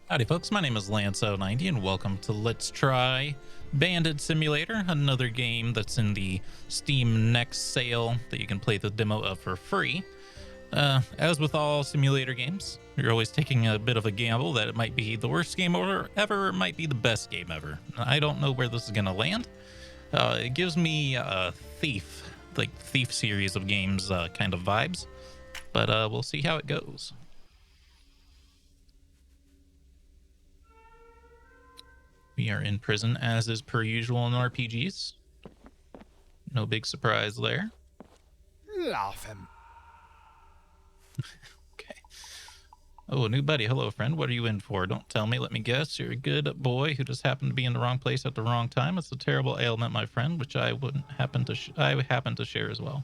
Howdy folks, my name is Lance090 and welcome to Let's Try Bandit Simulator, another game that's in the Steam Next sale that you can play the demo of for free. As with all simulator games, you're always taking a bit of a gamble that it might be the worst game ever, or it might be the best game ever. I don't know where this is going to land. It gives me a Thief series of games kind of vibes, but we'll see how it goes. We are in prison, as is per usual in RPGs. No big surprise there. Laugh him. Okay. Oh, a new buddy. Hello, friend. What are you in for? Don't tell me. Let me guess. You're a good boy who just happened to be in the wrong place at the wrong time. It's a terrible ailment, my friend, which I happen to share as well.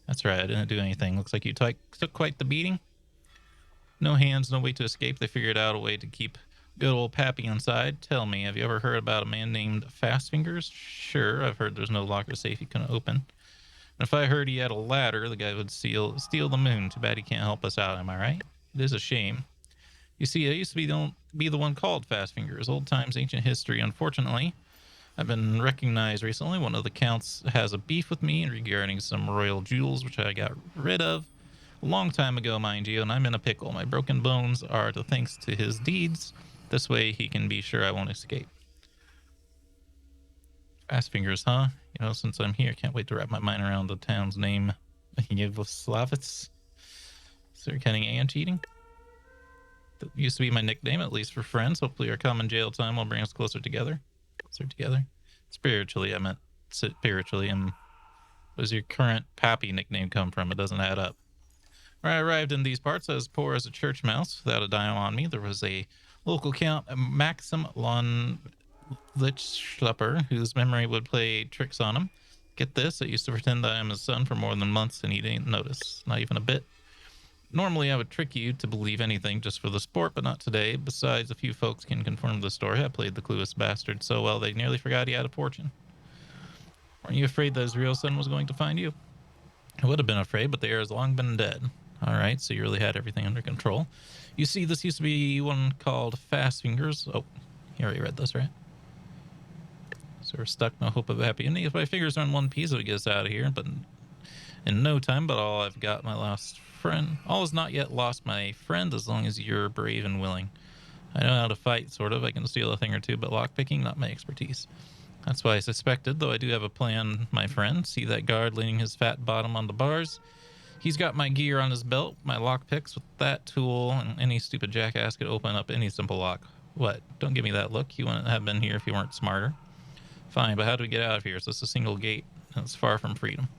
That's right. I didn't do anything. Looks like you took quite the beating. No hands, no way to escape. They figured out a way to keep good old Pappy inside. Tell me, have you ever heard about a man named Fast Fingers? Sure, I've heard there's no locker safe he couldn't open. And if I heard he had a ladder, the guy would steal the moon. Too bad he can't help us out, am I right? It is a shame. You see, I used to be the one called Fast Fingers. Old times, ancient history. Unfortunately, I've been recognized recently. One of the counts has a beef with me regarding some royal jewels, which I got rid of a long time ago, mind you, and I'm in a pickle. My broken bones are thanks to his deeds. This way he can be sure I won't escape. Fast Fingers, huh? You know, since I'm here, can't wait to wrap my mind around the town's name. Yugoslavets. So you're cutting and cheating? That used to be my nickname, at least for friends. Hopefully our common jail time will bring us closer together. Spiritually, I meant spiritually. And where's your current Pappy nickname come from? It doesn't add up. When I arrived in these parts, I was poor as a church mouse without a dime on me. There was a local count, Maxim von Lichtschlepper, whose memory would play tricks on him. Get this, I used to pretend that I am his son for more than months, and he didn't notice, not even a bit. Normally, I would trick you to believe anything just for the sport, but not today. Besides, a few folks can confirm the story. I played the clueless bastard so well they nearly forgot he had a fortune. Weren't you afraid that his real son was going to find you? I would have been afraid, but the heir has long been dead. All right, so you really had everything under control. You see, this used to be one called Fast Fingers. Oh, you already read this, right? So we're stuck, no hope of happy ending. If my fingers are in one piece, it would get us out of here, but in no time. But all I've got, my lost friend. All is not yet lost, my friend, as long as you're brave and willing. I know how to fight, sort of. I can steal a thing or two, but lockpicking, not my expertise. That's why I suspected, though I do have a plan, my friend. See that guard leaning his fat bottom on the bars? He's got my gear on his belt, my lockpicks. With that tool, and any stupid jackass could open up any simple lock. What? Don't give me that look. You wouldn't have been here if you weren't smarter. Fine, but how do we get out of here? Is this a single gate? It's far from freedom.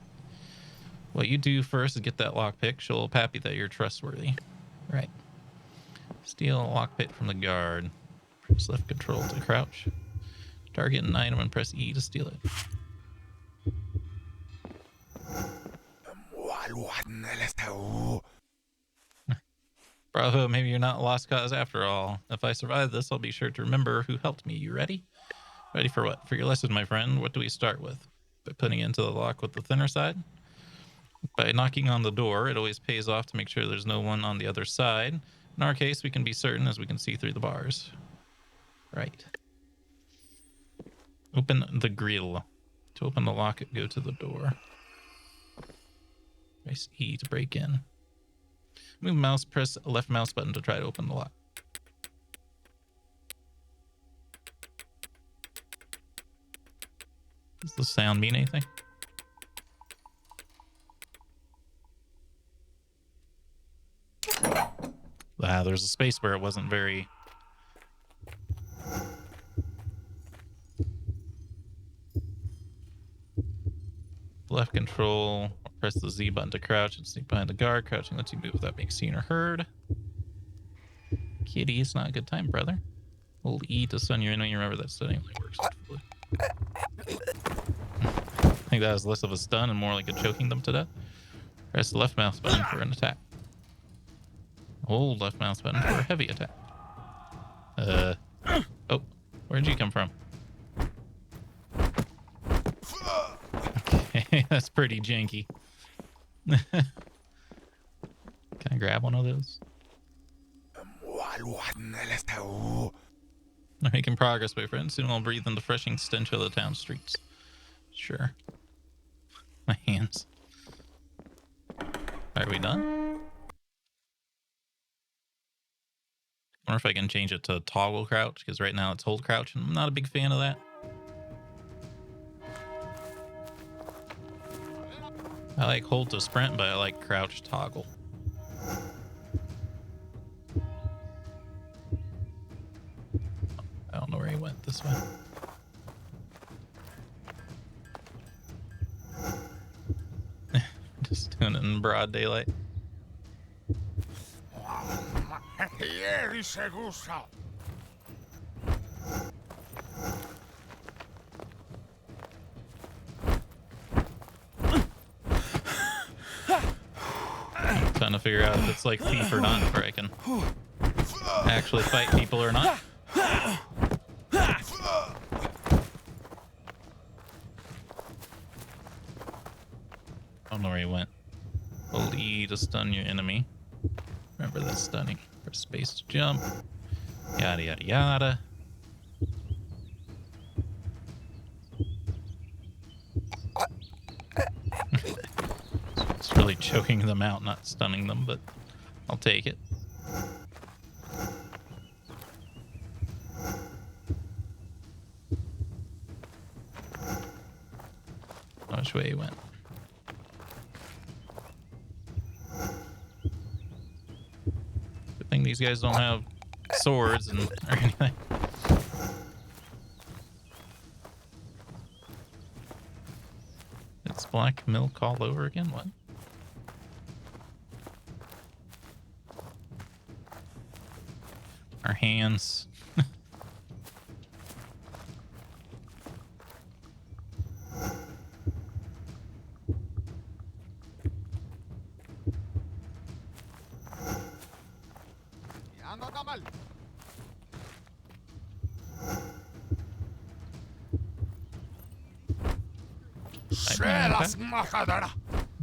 What you do first is get that lockpick. Show Pappy that you're trustworthy. Right. Steal a lockpick from the guard. Press left control to crouch. Target an item and press E to steal it. Bravo, maybe you're not lost cause after all. If I survive this, I'll be sure to remember who helped me. You ready? Ready for what? For your lesson, my friend. What do we start with? By putting it into the lock with the thinner side? By knocking on the door. It always pays off to make sure there's no one on the other side. In our case, we can be certain as we can see through the bars. Right. Open the grill. To open the lock, go to the door. Press E to break in. Move mouse, press left mouse button to try to open the lock. Does the sound mean anything? There's a space where it wasn't very... Left control, press the Z button to crouch and sneak behind the guard. Crouching lets you move without being seen or heard. Kitty, it's not a good time, brother. Hold E to stun your enemy. Remember that stunning only works. I think that was less of a stun and more like a choking them to death. Press the left mouse button for an attack. Hold left mouse button for a heavy attack. Oh, where'd you come from? Okay, that's pretty janky. Can I grab one of those? I'm making progress, my friend. Soon I'll breathe in the refreshing stench of the town streets. Sure. My hands. Are we done? I wonder if I can change it to toggle crouch, because right now it's hold crouch, and I'm not a big fan of that. I like hold to sprint, but I like crouch toggle. I don't know where he went this way. Just doing it in broad daylight. I'm trying to figure out if it's like thief or not, where I can actually fight people or not. I don't know where he went. Hold E to stun your enemy. Remember that stunning. Press space to jump. Yada yada yada. It's really choking them out, not stunning them, but I'll take it. Which way he went? Good thing these guys don't have swords or anything. It's black milk all over again? What? Our hands.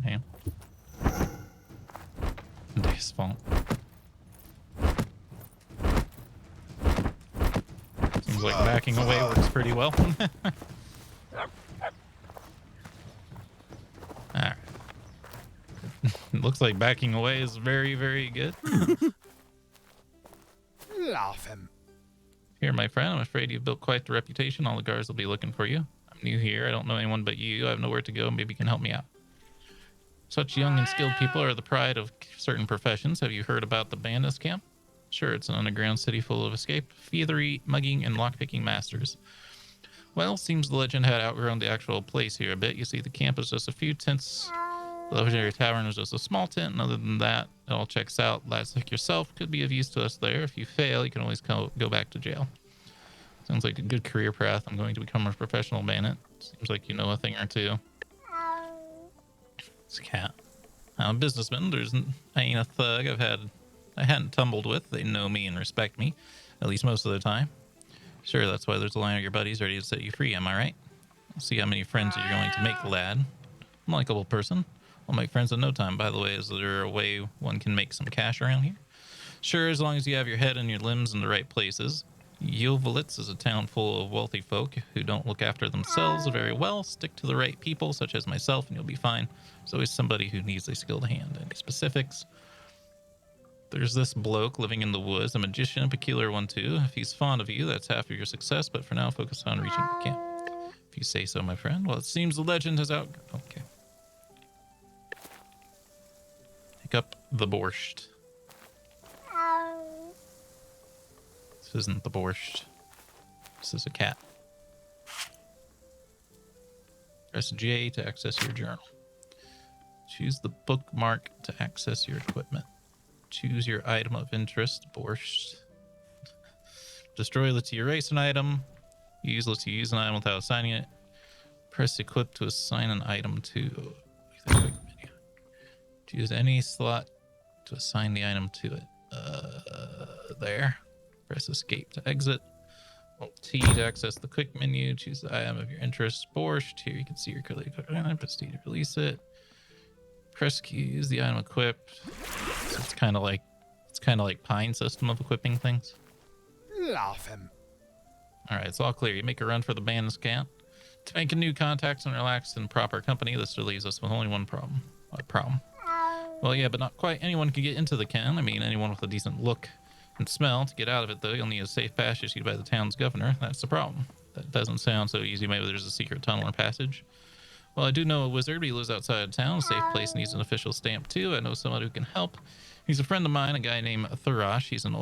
Damn. Dice fault. Seems like backing away works pretty well. Alright. Looks like backing away is very, very good. Here, my friend, I'm afraid you've built quite the reputation. All the guards will be looking for you. I'm new here. I don't know anyone but you. I have nowhere to go. Maybe you can help me out. Such young and skilled people are the pride of certain professions. Have you heard about the Bandit camp? Sure, it's an underground city full of escape, thievery, mugging, and lockpicking masters. Well, seems the legend had outgrown the actual place here a bit. You see, the camp is just a few tents. The legendary tavern is just a small tent, and other than that, it all checks out. Lads like yourself could be of use to us there. If you fail, you can always go back to jail. Sounds like a good career path. I'm going to become a professional bandit. Seems like you know a thing or two. It's a cat. I'm a businessman. I ain't a thug I hadn't tumbled with. They know me and respect me, at least most of the time. Sure, that's why there's a line of your buddies ready to set you free, am I right? I'll see how many friends you're going to make, lad. I'm a likable person. I'll make friends in no time. By the way, is there a way one can make some cash around here? Sure, as long as you have your head and your limbs in the right places. Yovelitz is a town full of wealthy folk who don't look after themselves very well. Stick to the right people, such as myself, and you'll be fine. There's always somebody who needs a skilled hand. Any specifics? There's this bloke living in the woods, a magician, a peculiar one too. If he's fond of you, that's half of your success, but for now, focus on reaching the camp. If you say so, my friend. Well, it seems the legend has out... Okay. Pick up the borscht. This isn't the borscht. This is a cat. Press J to access your journal. Choose the bookmark to access your equipment. Choose your item of interest, borscht. Destroy to erase an item. Use to use an item without assigning it. Press equip to assign an item to the quick menu. Choose any slot to assign the item to it. There. Press escape to exit. Alt T to access the quick menu. Choose the item of your interest, borscht. Here you can see your curly item. Press T to release it. Press Q, use the item equipped. So it's kind of like It's kind of like Pine system of equipping things. Laugh him. All right, it's all clear. You make a run for the bandit camp to make new contacts and relax in proper company. This still leaves us with only one problem. What problem? Well, yeah, but not quite. Anyone can get into the can. I mean, anyone with a decent look and smell. To get out of it, though, you'll need a safe pass issued by the town's governor. That's the problem. That doesn't sound so easy. Maybe there's a secret tunnel or passage. Well, I do know a wizard, but he lives outside of town. A safe place needs an official stamp, too. I know someone who can help. He's a friend of mine, a guy named Thurash. He's an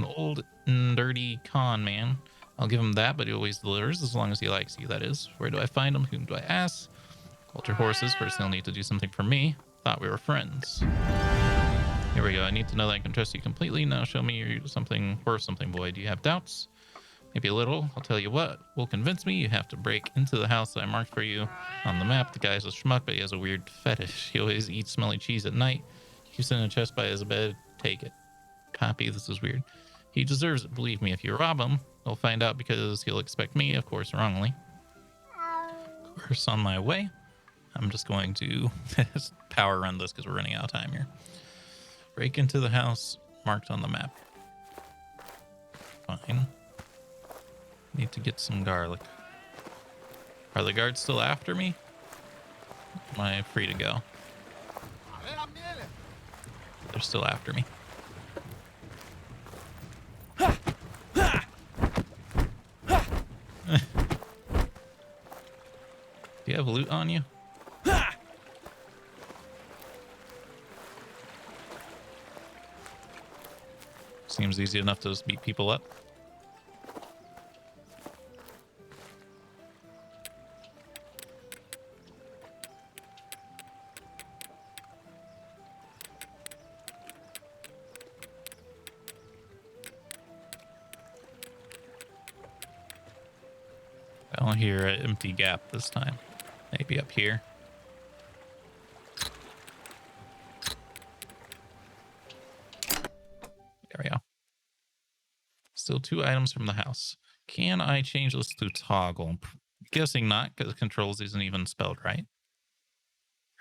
old and dirty con man. I'll give him that, but he always delivers, as long as he likes you, that is. Where do I find him? Whom do I ask? Hold your horses. First, they'll need to do something for me. Thought we were friends. Here we go. I need to know that I can trust you completely. Now show me you're something worth something, boy. Do you have doubts? Maybe a little. I'll tell you what will convince me. You have to break into the house that I marked for you on the map. The guy's a schmuck, but he has a weird fetish. He always eats smelly cheese at night. Keeps it in a chest by his bed. Take it. Copy. This is weird. He deserves it. Believe me, if you rob him, he'll find out because he'll expect me, of course, wrongly. Of course, on my way. I'm just going to power run this because we're running out of time here. Break into the house marked on the map. Fine. Need to get some garlic. Are the guards still after me? Am I free to go? They're still after me. Do you have loot on you? Seems easy enough to just beat people up. I don't hear an empty gap this time. Maybe up here. There we go. Still 2 items from the house. Can I change this to toggle? Guessing not, because controls isn't even spelled right.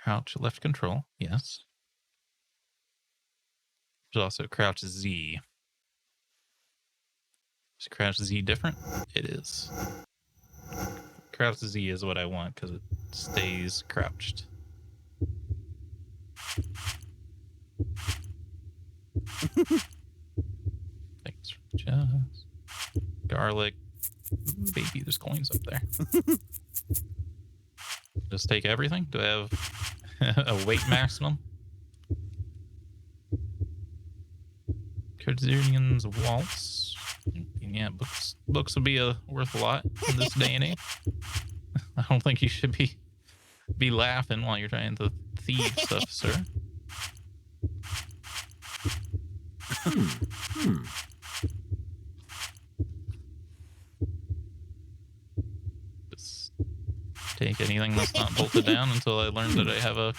Crouch left control, yes. There's also crouch Z. Is crouch Z different? It is. Crouch Z is what I want because it stays crouched. Thanks for the chest. Garlic. Baby, there's coins up there. Just take everything? Do I have a weight maximum? Kurdanian's Waltz. Yeah, books would be worth a lot in this day and age. I don't think you should be laughing while you're trying to thieve stuff, sir. Just take anything that's not bolted down until I learn that I have a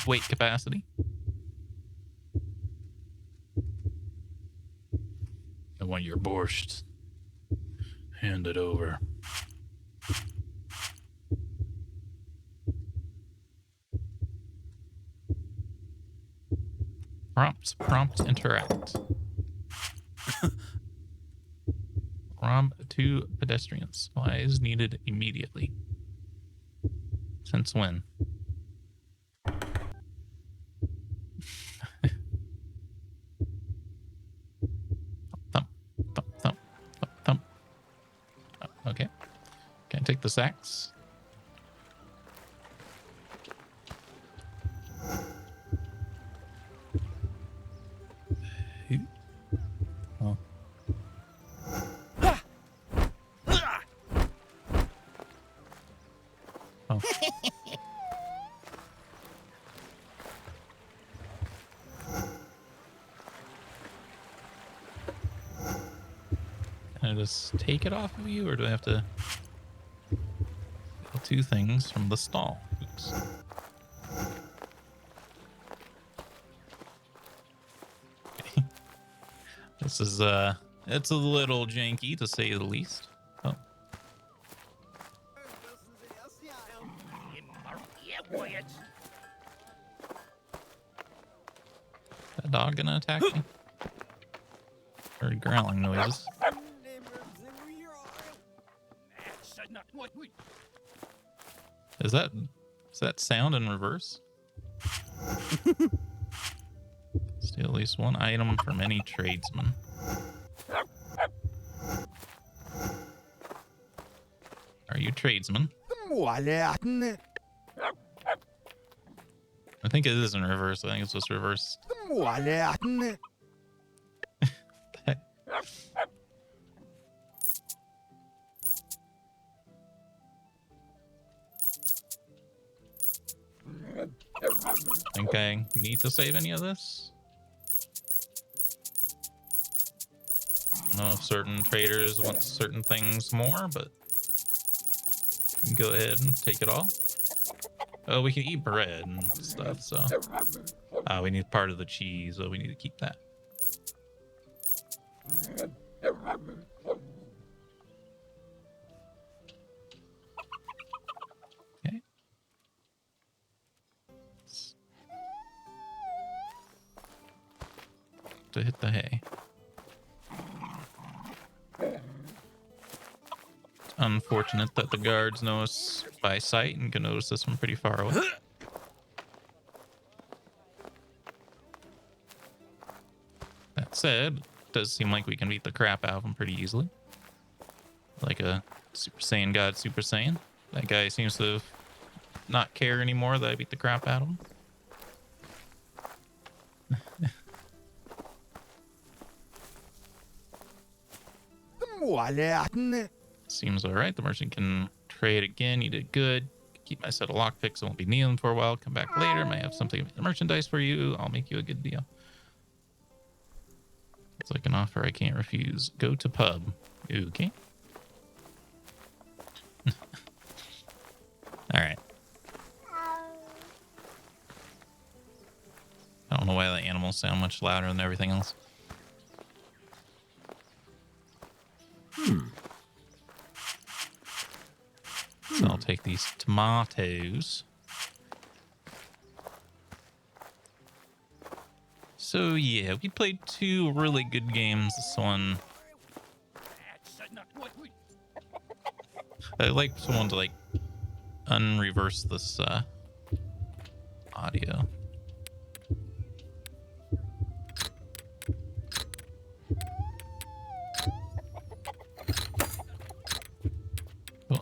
weight capacity. I want your borscht. Hand it over. Prompt interact. Rob 2 pedestrians. Supplies needed immediately. Since when? Thump, thump, thump, thump, thump. Oh, okay. Can I take the sacks? Oh. Oh. Can I just take it off of you, or do I have to get 2 things from the stall? Oops. Okay. This is it's a little janky to say the least. Oh. That dog gonna attack me? Heard growling noises. Is that sound in reverse? Steal at least one item from any tradesman. Are you tradesman? I think it is in reverse. I think it's just reverse. Think I need to save any of this? I don't know if certain traders want certain things more, but you can go ahead and take it all. Oh, we can eat bread and stuff, so. Oh, we need part of the cheese, so we need to keep that. Okay. To hit the hay. Unfortunate that the guards know us by sight and can notice us from pretty far away. That said, it does seem like we can beat the crap out of them pretty easily. Like a Super Saiyan God Super Saiyan. That guy seems to not care anymore that I beat the crap out of him. Seems alright. The merchant can trade again. You did good. Keep my set of lockpicks. I won't be needing them for a while. Come back later. Might have something merchandise for you. I'll make you a good deal. It's like an offer I can't refuse. Go to pub. Okay. Alright. I don't know why the animals sound much louder than everything else. So I'll take these tomatoes. So yeah, we played 2 really good games. This one, I'd like someone to like unreverse this audio. Oh.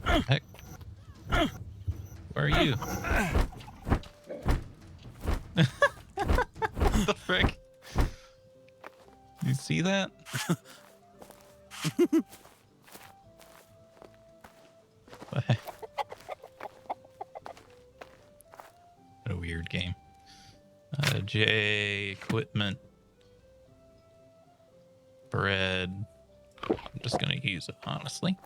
Heck. Where are you? What the frick? You see that? What a weird game. J, equipment, bread. I'm just gonna use it, honestly.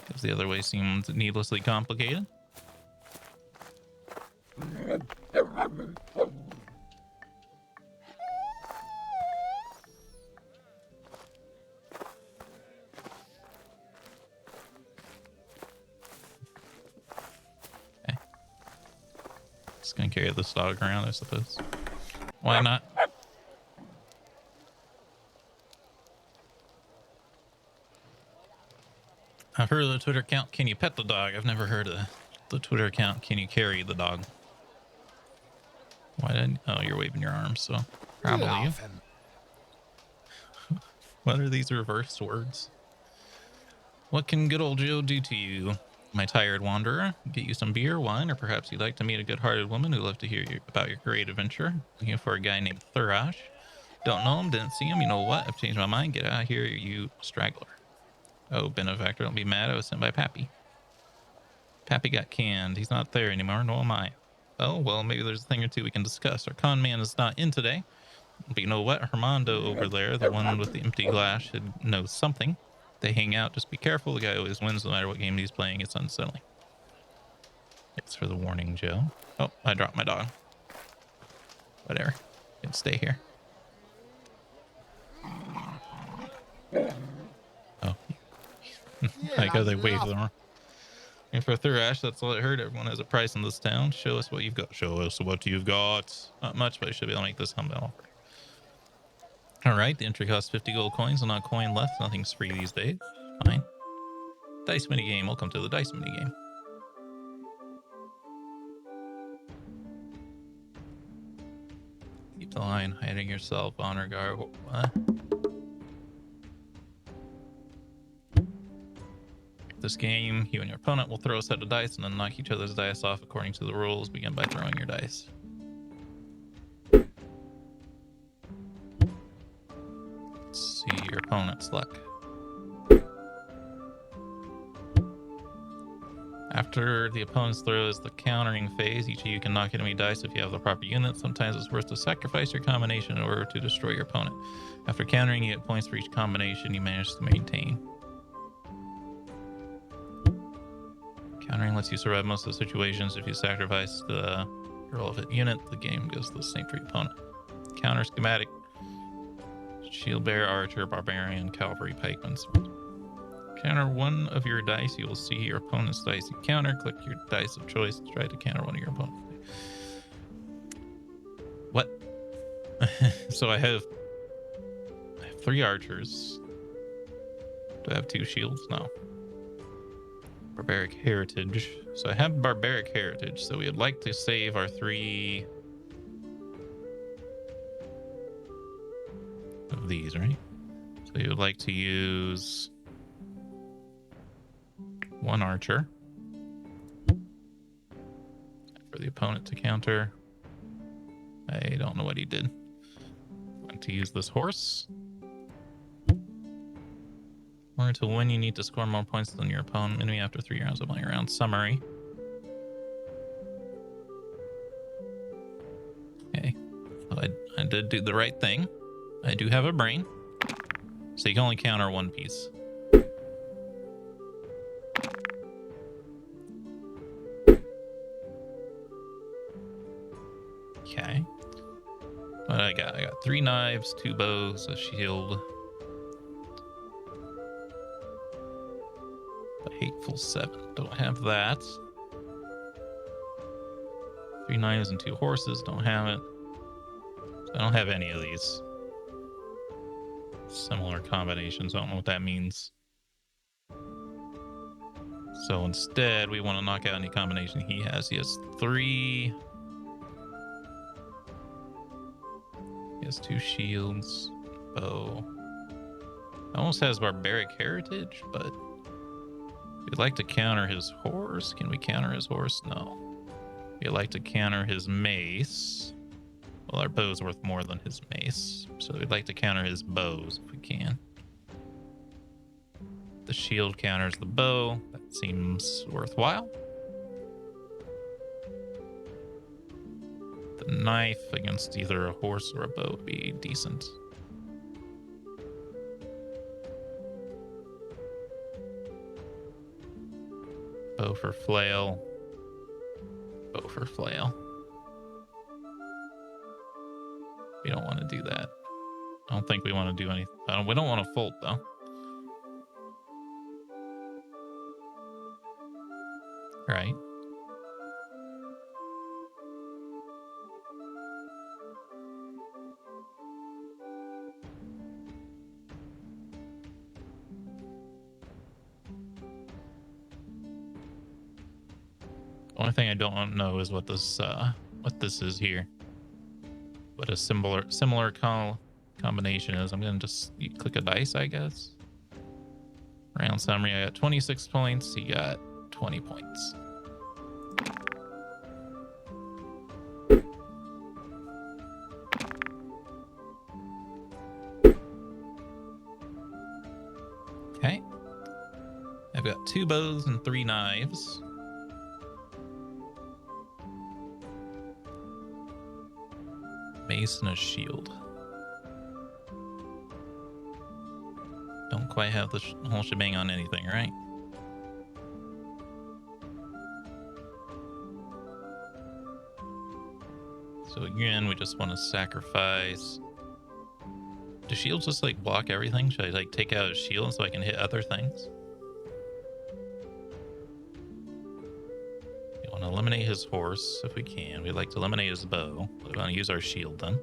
Because the other way seems needlessly complicated. Okay. Just gonna carry this dog around, I suppose. Why not? I've heard of the Twitter account, can you pet the dog? I've never heard of the Twitter account, can you carry the dog? Why didn't... Oh, you're waving your arms, so probably you. What are these reversed words? What can good old Joe do to you, my tired wanderer? Get you some beer, wine, or perhaps you'd like to meet a good-hearted woman who'd love to hear about your great adventure. Looking for a guy named Thurash. Don't know him, didn't see him. You know what? I've changed my mind. Get out of here, you straggler. Oh, benefactor, don't be mad. I was sent by Pappy. Pappy got canned. He's not there anymore, nor am I. Oh, well, maybe there's a thing or two we can discuss. Our con man is not in today. But you know what? Hermondo over there, the one with the empty glass, should know something. They hang out. Just be careful. The guy always wins no matter what game he's playing. It's unsettling. Thanks for the warning, Joe. Oh, I dropped my dog. Whatever. You can stay here. Oh. I go they wave them. And for Thrash, that's all it heard. Everyone has a price in this town. Show us what you've got. Show us what you've got. Not much, but I should be able to make this humble offer. All right, the entry costs 50 gold coins and not a coin left. Nothing's free these days. Fine. Dice minigame. Welcome to the dice minigame. Keep the line. Hiding yourself. Honor guard. What? This game, you and your opponent will throw a set of dice and then knock each other's dice off according to the rules. Begin by throwing your dice. Let's see your opponent's luck. After the opponent's throw is the countering phase. Each of you can knock enemy dice if you have the proper unit. Sometimes it's worth to sacrifice your combination in order to destroy your opponent. After countering, you get points for each combination you manage to maintain. Countering lets you survive most of the situations. If you sacrifice the relevant unit, the game goes the same for your opponent. Counter schematic. Shield bearer, archer, barbarian, cavalry, pikeman, sword. Counter one of your dice. You will see your opponent's dice you counter. Click your dice of choice to try to counter one of your opponent's. What? So I have 3 archers. Do I have 2 shields? No. Barbaric heritage. So I have barbaric heritage. So we would like to save our 3 of these, right? So you would like to use 1 archer for the opponent to counter. I don't know what he did. I'm going to use this horse. Or to win, you need to score more points than your opponent. Enemy after 3 rounds of playing around. Summary. Okay. So I did do the right thing. I do have a brain. So you can only counter 1 piece. Okay. What I got? I got 3 knives, 2 bows, a shield. A hateful 7. Don't have that. 3 knives and 2 horses. Don't have it. So I don't have any of these. Similar combinations. I don't know what that means. So instead, we want to knock out any combination he has. He has 3. He has 2 shields. Bow. Almost has barbaric heritage, but we'd like to counter his horse. Can we counter his horse? No. We'd like to counter his mace. Well, our bow's worth more than his mace, so we'd like to counter his bows if we can. The shield counters the bow. That seems worthwhile. The knife against either a horse or a bow would be decent. Bow for flail. Bow for flail. We don't want to do that. I don't think we want to do anything. We don't want to fold, though. Right. The only thing I don't know is what this is here. What a similar combination is. I'm gonna just click a dice, I guess. Round summary, I got 26 points. He got 20 points. Okay. I've got 2 bows and 3 knives. Mace and a shield. Don't quite have the whole shebang on anything, right? So again, we just want to sacrifice. Do shields just like block everything? Should I like take out a shield so I can hit other things? his horse if we can. We'd like to eliminate his bow. We're going to use our shield then.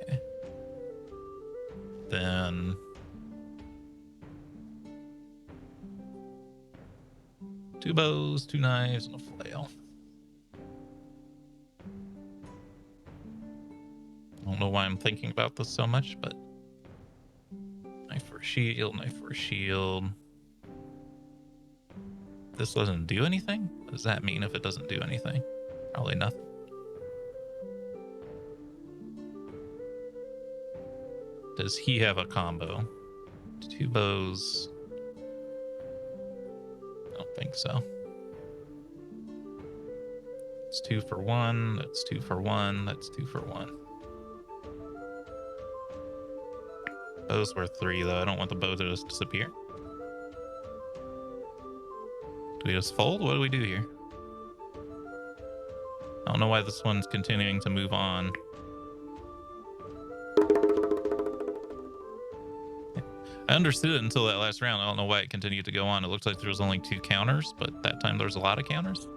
Okay. Then... two bows, two knives, and a flail. I don't know why I'm thinking about this so much, but knife for shield, knife for shield. This doesn't do anything? What does that mean if it doesn't do anything? Probably nothing. Does he have a combo? Two bows. I don't think so. It's 2 for 1. That's 2 for 1. That's 2 for 1. Bow's worth 3, though. I don't want the bow to just disappear. Do we just fold? What do we do here? I don't know why this one's continuing to move on. I understood it until that last round. I don't know why it continued to go on. It looks like there was only 2 counters, but that time there was a lot of counters.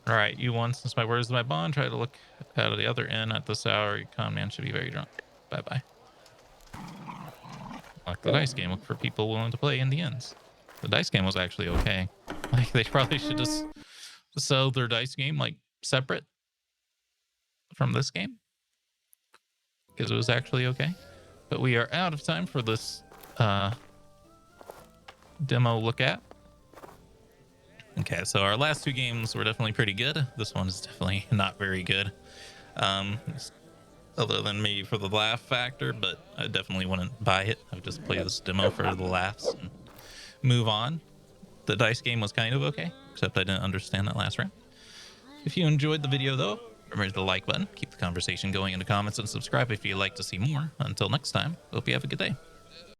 All right, you won. Since my word is my bond, try to look out of the other end at this hour. Your con man should be very drunk. Bye-bye. Like the dice game. Look for people willing to play in the ends. The dice game was actually okay. Like, they probably should just sell their dice game, like, separate from this game. Because it was actually okay. But we are out of time for this demo look at. Okay, so our last 2 games were definitely pretty good. This one is definitely not very good. Other than maybe for the laugh factor, but I definitely wouldn't buy it. I would just play this demo for the laughs and move on. The dice game was kind of okay, except I didn't understand that last round. If you enjoyed the video, though, remember the like button, keep the conversation going in the comments, and subscribe if you'd like to see more. Until next time, hope you have a good day.